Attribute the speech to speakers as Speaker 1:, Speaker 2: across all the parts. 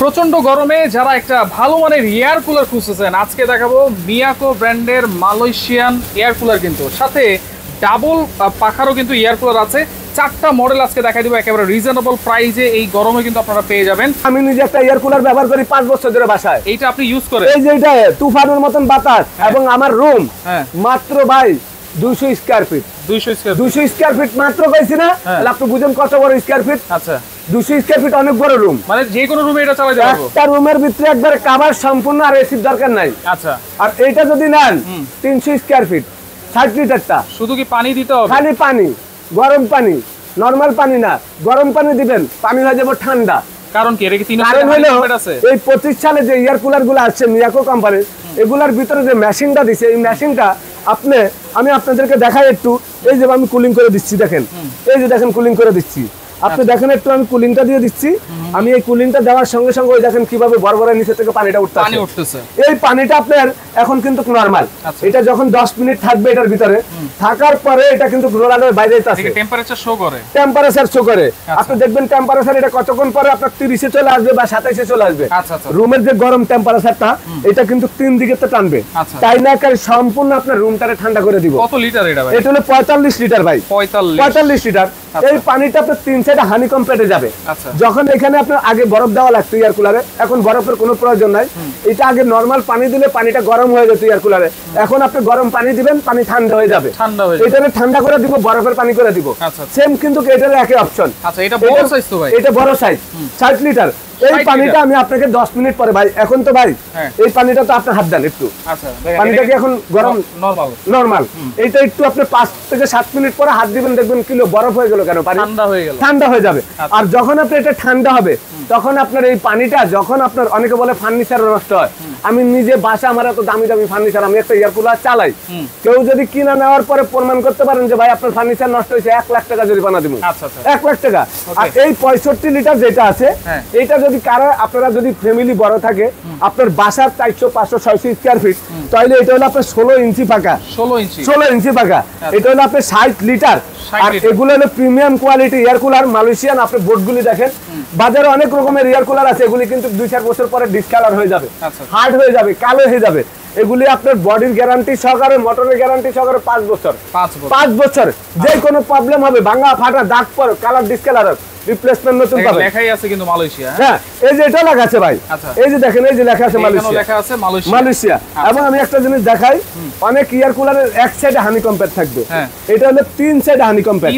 Speaker 1: প্রচন্ড গরমে যারা একটা ভালো মানের এয়ার কুলার খুঁজতেছেন, আজকে দেখাবো মিয়াকো ব্র্যান্ডের মালয়েশিয়ান এয়ার কুলার, কিন্তু সাথে ডাবল পাখারও কিন্তু এয়ার কুলার আছে। চারটা মডেল আজকে দেখাই দিব একেবারে রিজনেবল প্রাইসে, এই গরমে কিন্তু আপনারা পেয়ে যাবেন।
Speaker 2: আমি নিজে একটা এয়ার কুলার ব্যবহার করি 5 বছর ধরে বাসায়।
Speaker 1: এইটা আপনি ইউজ করেন?
Speaker 2: এই যে এটা তুফানের মতন বাতাস, এবং আমার রুম মাত্র ভাই 200 স্কয়ার ফিট। 200 স্কয়ার ফিট মাত্র কইছি না, তাহলে আপনি বুঝেন কত বড় স্কয়ার ফিট।
Speaker 1: আচ্ছা,
Speaker 2: 200 স্কয়ার ফিট অনেক বড় রুম,
Speaker 1: মানে যে কোনো রুমে এটা চালা যাবে।
Speaker 2: একটা রুমের ভিতরে একবারে কভার সম্পূর্ণ, আর এসির দরকার নাই।
Speaker 1: আচ্ছা,
Speaker 2: আর এইটা যদি নেন 300 স্কয়ার ফিট, 60 লিটারটা।
Speaker 1: শুধু কি পানি দিতে হবে?
Speaker 2: খালি পানি, গরম পানি, নরমাল পানি না, গরম পানি দিবেন, পানি হয়ে যাবে ঠান্ডা।
Speaker 1: কারণ কি, এটা কি 3
Speaker 2: আছে? এই 25 সালে যে এয়ার কুলার গুলো আসছে মিয়াকো কোম্পানির, এগুলার ভিতরে যে মেশিনটা দিছে, এই মেশিনটা আমি আপনাদেরকে দেখাই একটু। এই যে আমি কুলিং করে দিচ্ছি, দেখেন, এই যে দেখেন কুলিং করে দিচ্ছি। আপনি দেখেন একটু, আমি কুলিংটা দিয়ে দিচ্ছি। আমি এই কুলিংটা দেওয়ার সঙ্গে সঙ্গে ওই দেখেন কিভাবে বরবরের নিচে থেকে পানিটা উঠতেছে। এই পানিটা আপনার এখন কিন্তু নরমাল। এটা যখন 10 মিনিট থাকবে এটার ভিতরে, থাকার পরে এটা কিন্তু রোলারের বাইরে যাচ্ছে,
Speaker 1: টেম্পারেচার শো করে।
Speaker 2: আপনি দেখবেন টেম্পারেচার এটা কতক্ষণ পরে আপনার 30 এ চলে আসবে বা 27 এ চলে আসবে। রুমের যে গরম টেম্পারেচারটা, এটা কিন্তু 3 দিকে তো টানবে, তাই না কার সম্পূর্ণ আপনার রুমটারে ঠান্ডা করে দিব।
Speaker 1: কত লিটার এটা ভাই?
Speaker 2: এটা হলো 45 লিটার ভাই, 45 লিটার। এই পানিটা আপনার 3 সাইডে হানিকম পেটে যাবে। যখন এখানে আপনার আগে বরফ দেওয়া লাগতো এয়ার কুলারে, এখন বরফের কোনো প্রয়োজন নাই। এটা আগে নরমাল পানি দিলে পানিটা গরম হয়ে যেত এয়ার কুলারে, এখন আপনি গরম পানি দিবেন, পানি ঠান্ডা হয়ে যাবে। এটারে ঠান্ডা করে দিব, বরফের পানি করে দিব, সেম কিন্তু এটার একই অপশন।
Speaker 1: আচ্ছা, এটা বড় সাইজ তো ভাই?
Speaker 2: এটা বড় সাইজ, 60 লিটার। এই পানিটা আমি আপনাকে 10 মিনিট পরে ভাই, এখন তো ভাই এই পানিটা তো আপনি হাত দেন একটু। আচ্ছা, পানিটা কি এখন গরম? নরমাল। এইটা একটু আপনি 5 থেকে 7 মিনিট পরে হাত দিবেন, দেখবেন কিলো বরফ হয়ে গেল। কেন? পানি ঠান্ডা হয়ে যাবে। আর যখন আপনি এটা ঠান্ডা হবে, তখন আপনার এই পানিটা, যখন আপনার অনেকে বলে ফার্নিচার নষ্ট হয়, আমি নিজে বাসা, আমার এত দামি দামি ফার্নিচার, আমি একটা এয়ার কুলার চালাই। কেউ যদি কিনা নেওয়ার পরে প্রমাণ করতে পারেন যে ভাই আপনার ফার্নিচার নষ্ট হয়েছে, 1 লাখ টাকা জরিমানা দিব। 1 লাখ টাকা। আর এই 65 লিটার যেটা আছে, এইটা যদি আপনারা যদি ফ্যামিলি বড় থাকে, আপনার বাসার 400, 500, 600 স্কয়ার ফিট, তাহলে এটা হলো আপনার 16 ইঞ্চি পাকা। 16 ইঞ্চি পাকা। এটা হলো আপনার 60 লিটার। আর এগুলো হলো premium quality air cooler, Malaysian. আপনি বোর্ডগুলি দেখেন, বাজারে অনেক রকমের এয়ার কুলার আছে, এগুলি কিন্তু 2-4 বছর পরে ডিসকালার হয়ে যাবে, হার্ড হয়ে যাবে, কালো হয়ে যাবে। এগুলি আপনার বডির গ্যারান্টি সহকারে, মোটরের গ্যারান্টি সহকারে 5 বছর। 5 বছর যে কোনো প্রবলেম হবে, ভাঙা ফাটা, দাগ পড়ে, কালার ডিসকালার, রিপ্লেসমেন্ট নতুন পাবে।
Speaker 1: লেখাই আছে কিন্তু মালয়েশিয়া।
Speaker 2: হ্যাঁ, এই যে এটা লেখা আছে ভাই, এই যে দেখেন, এই যে লেখা আছে মালয়েশিয়া। এবং আমি একটা জিনিস দেখাই, অনেক এয়ার কুলারের এক সাইডে হানিকম প্যাড থাকবে, এটা হলো 3 সাইডে হানিকম প্যাড,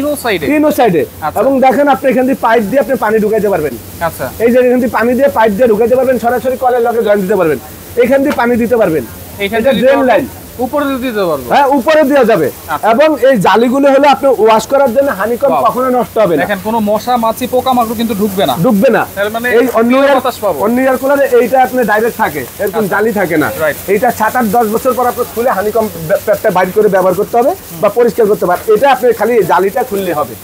Speaker 2: তিনও সাইডে। এবং দেখেন আপনি এখান থেকে পাইপ দিয়ে আপনি পানি ঢুকাইতে পারবেন। আচ্ছা, এই যে এখান থেকে পানি দিয়ে পাইপ দিয়ে ঢুকাইতে পারবেন, সরাসরি কলের লগে জয়েন দিতে পারবেন, এখান দিয়ে পানি দিতে পারবেন। এটা ড্রেন লাইন, উপরে দিতে পারবো। হ্যাঁ, উপরে দেওয়া যাবে। এবং এই জালিগুলো হলো আপনি ওয়াশ করার জন্য, হানিকম কখনো নষ্ট হবে না।
Speaker 1: দেখেন, কোনো মশা মাছি পোকামাকড় কিন্তু ঢুকবে না।
Speaker 2: তার মানে এই অন্য এয়ার কুলারে এইটা আপনি ডাইরেক্ট থাকে, এরকম জালি থাকে না। এইটা 7-8, 10 বছর পর আপনি খুলে হানিকম প্যাডটা বাইর করে ব্যবহার করতে হবে বা পরিষ্কার করতে পারবেন। এটা আপনি খালি জালিটা খুললে হবে।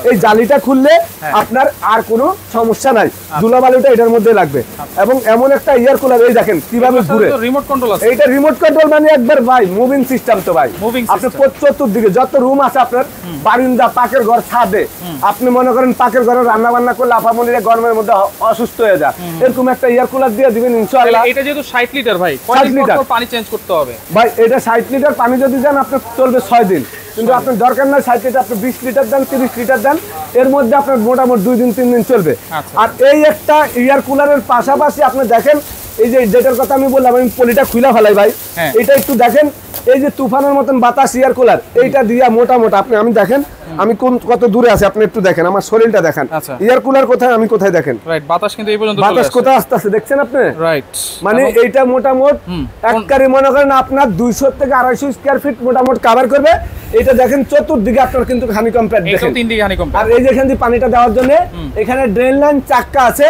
Speaker 2: এই জালিটা খুললে আপনার আর কোনো সমস্যা নাই, ধুলাবালিটা এটার মধ্যে লাগবে। এবং এমন একটা এয়ার কুলার, এই দেখেন কিভাবে ঘুরে,
Speaker 1: রিমোট কন্ট্রোল আছে।
Speaker 2: এইটা রিমোট কন্ট্রোল, মানে একবার ভাই মুভিং সিস্টেম। তো ভাই আপনি 75 দিকে যত রুম আছে আপনার, বারিন্দা, পাকের ঘর, ছাদে, আপনি মনে করেন পাকের ঘরে রান্না বান্না করলে আপামনিরা গরমের মধ্যে অসুস্থ হয়ে যায়, এরকম একটা এয়ার কুলার দিয়ে দিবেন ইনশাআল্লাহ।
Speaker 1: এটা যেহেতু 60 লিটার ভাই, 60 লিটার পানি চেঞ্জ করতে হবে
Speaker 2: ভাই। এটা 60 লিটার পানি যদি দেন আপনার চলবে 6 দিন, কিন্তু আপনার দরকার নাই 60 লিটার, আপনি 20 লিটার দেন, 30 লিটার দেন, এর মধ্যে আপনার মোটামুটি 2 দিন 3 দিন চলবে। আর এই একটা এয়ার কুলারের পাশাপাশি আপনি দেখেন, এই যে যেটার কথা আমি বললাম, আমি পলিটা খুলে ফেলাই ভাই, এটা একটু দেখেন, এই যে তুফানের মতন বাতাস এয়ার কুলার, এইটা দিয়া মোটা আমি দেখেন আমি কত দূরে আছে, আপনি একটু দেখেন আমার শরীরটা দেখেন, এয়ার কুলার কোথায়, আমি কোথায় দেখেন,
Speaker 1: বাতাস কিন্তু এই পর্যন্ত,
Speaker 2: বাতাস কোথায় আসতে আছে দেখছেন আপনি, রাইট। মানে এইটা মোটামুটি একবারে মনে করেন আপনার 200 থেকে 250 স্কয়ার ফিট মোটামুটি কভার করবে। এটা দেখেন চতুর্দিকে আপনার কিন্তু হানিকম প্যাড দেখেন, আর এই যে এখান থেকে পানিটা দেওয়ার জন্য এখানে ড্রেন লাইন চাক্কা আছে।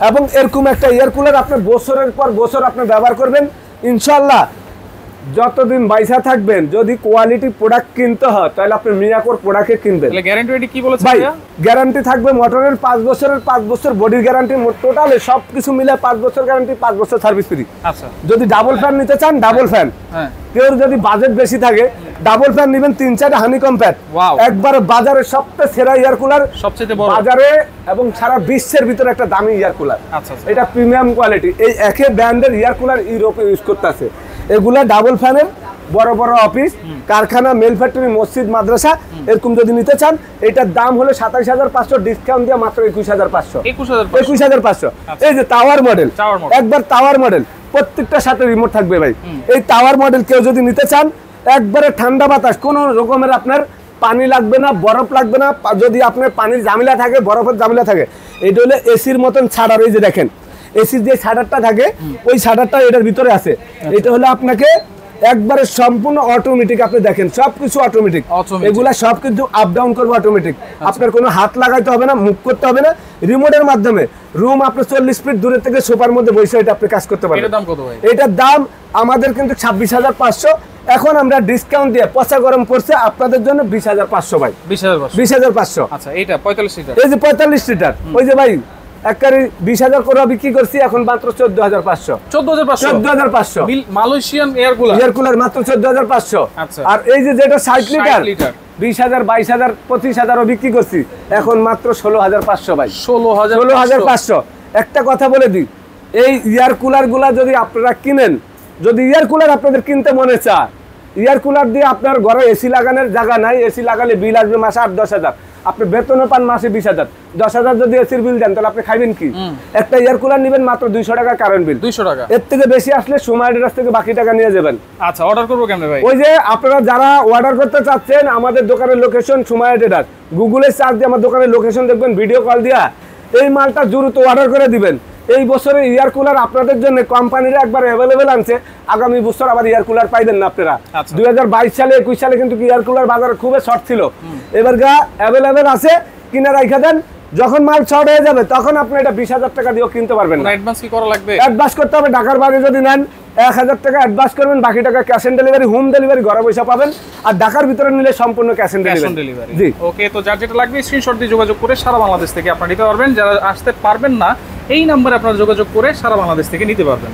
Speaker 2: এবং এরকম একটা এয়ার কুলার আপনার বছরের পর বছর আপনি ব্যবহার করবেন ইনশাআল্লাহ। যতদিন বাইসা থাকবেন, যদি কোয়ালিটি প্রোডাক্ট কিনতে হয় তাহলে আপনি মিয়াকোর প্রোডাক্টে কিনবেন।
Speaker 1: তাহলে গ্যারান্টি কি বলেছেন
Speaker 2: ভাই? গ্যারান্টি থাকবে মোটরের 5 বছরের, 5 বছর বডির গ্যারান্টি, টোটালে সবকিছু মিলে 5 বছর গ্যারান্টি, 5 বছর সার্ভিস ফ্রি। আচ্ছা, যদি ডাবল ফ্যান নিতে চান, ডাবল ফ্যান কেউ যদি বাজেট বেশি থাকে ডাবল ফ্যান নেবেন 3-4 হানিকম প্যাড, একবার বাজারে সবচেয়ে সেরা এয়ার কুলার, সবচেয়ে বড় বাজারে এবং সারা বিশ্বের ভিতরে একটা দামি এয়ার কুলার। এটা প্রিমিয়াম কোয়ালিটি। এই একই ব্র্যান্ডের এয়ার কুলার ইউরোপে ইউজ করতেছে। এগুলা ডাবল ফ্যানের বড় বড় অফিস, কারখানা, মেল ফ্যাক্টরি, মসজিদ, মাদ্রাসা এরকম যদি নিতে চান এটার দাম হলো 27500, ডিসকাউন্ট দিয়ে মাত্র 21500। 21500। এই যে টাওয়ার মডেল, একবার টাওয়ার মডেল, প্রত্যেকটার সাথে রিমোট থাকবে ভাই। এই টাওয়ার মডেল কেউ যদি নিতে চান একবারে ঠান্ডা বাতাস, কোনো রকমের আপনার পানি লাগবে না, বরফ লাগবে না। যদি আপনার পানির ঝামেলা থাকে, বরফের ঝামেলা থাকে, এটা হলো এসির মতন ছাড়ার। এই যে দেখেন এসির যে ছাড়ারটা থাকে ওই ছাড়ারটা এটার ভিতরে আছে। এটা হলো আপনাকে একবারে সম্পূর্ণ অটোমেটিক। আপনি দেখেন সবকিছু অটোমেটিক, এগুলা সব কিন্তু আপ ডাউন করবে অটোমেটিক। আপনার কোনো হাত লাগাইতে হবে না, মুভ করতে হবে না, রিমোটের মাধ্যমে রুম আপনার 40 ফিট দূরের থেকে সোফার মধ্যে বসে এটা আপনি কাজ করতে পারবেন। এটার দাম আমাদের কিন্তু 26500। এখন আমরা ডিসকাউন্ট দিয়ে পচা গরম পড়ছে আপনাদের জন্য 20500 ভাই। 20500।
Speaker 1: আচ্ছা এটা 45 লিটার,
Speaker 2: এই যে 45 লিটার, ওই যে ভাই একবারে 20000 করে বিক্রি করছি, এখন মাত্র 14500। 14500
Speaker 1: মালয়েশিয়ান এয়ার কুলার
Speaker 2: মাত্র 14500। আর এই যে যেটা 60 লিটার 20000, 22000, 25000 ও বিক্রি করছি, এখন মাত্র 16500 ভাই। 16500। একটা কথা বলে দিই, এই এয়ার কুলার গুলা যদি আপনারা কিনেন, যদি এয়ার কুলার আপনাদের কিনতে মনে চায়, এয়ার কুলার দিয়ে আপনার ঘরে এসি লাগানোর জায়গা নাই, এসি লাগালে বিল আসবে মাসে 8-10 আপনি বেতনও পান মাসে 20000, 10000 যদি এসির বিল দেন তাহলে আপনি খাবেন কি? একটা এয়ার কুলার নেবেন মাত্র 200 টাকা কারেন্ট বিল, 200 টাকা। এর থেকে বেশি আসলে সময়ের কাছ থেকে বাকি টাকা নিয়ে যাবেন।
Speaker 1: আচ্ছা অর্ডার করবো কেমনে ভাই?
Speaker 2: ওই যে আপনারা যারা অর্ডার করতে চাচ্ছেন, আমাদের দোকানের লোকেশন সময় ট্রেডার, গুগলে সার্চ দিয়ে আমার দোকানের লোকেশন দেখবেন, ভিডিও কল দিয়া এই মালটা দ্রুত অর্ডার করে দিবেন। এই বছরে এয়ার কুলার আপনাদের জন্য কোম্পানিরা একবার অ্যাভেলেবেল আনছে, আগামী বছর আবার এয়ার কুলার পাইবেন না আপনারা। 2022 সালে 21 সালে কিন্তু এয়ার কুলার বাজারে খুবই শর্ট ছিল, এবার গা অ্যাভেলেবেল আছে, কিনে রাখা দেন। যখন মাল শর্ট হয়ে যাবে তখন আপনি এটা 20000 টাকা দিয়েও কিনতে পারবেন না।
Speaker 1: অ্যাডভান্স কি করা লাগবে?
Speaker 2: অ্যাডভান্স করতে হবে। ঢাকার বাইরে যদি নেন 1000 টাকা অ্যাডভান্স করবেন, বাকি টাকা cash on delivery, home delivery ঘরে বসে পাবেন। আর ঢাকার ভিতরে নিলে সম্পূর্ণ ক্যাশ অন ডেলিভারি। জি
Speaker 1: ওকে, তো যার যেটা লাগবে স্ক্রিনশট দিয়ে যোগাযোগ করে সারা বাংলাদেশ থেকে আপনারা নিতে পারবেন। যারা আসতে পারবেন না এই নম্বরে আপনারা যোগাযোগ করে সারা বাংলাদেশ থেকে নিতে পারবেন।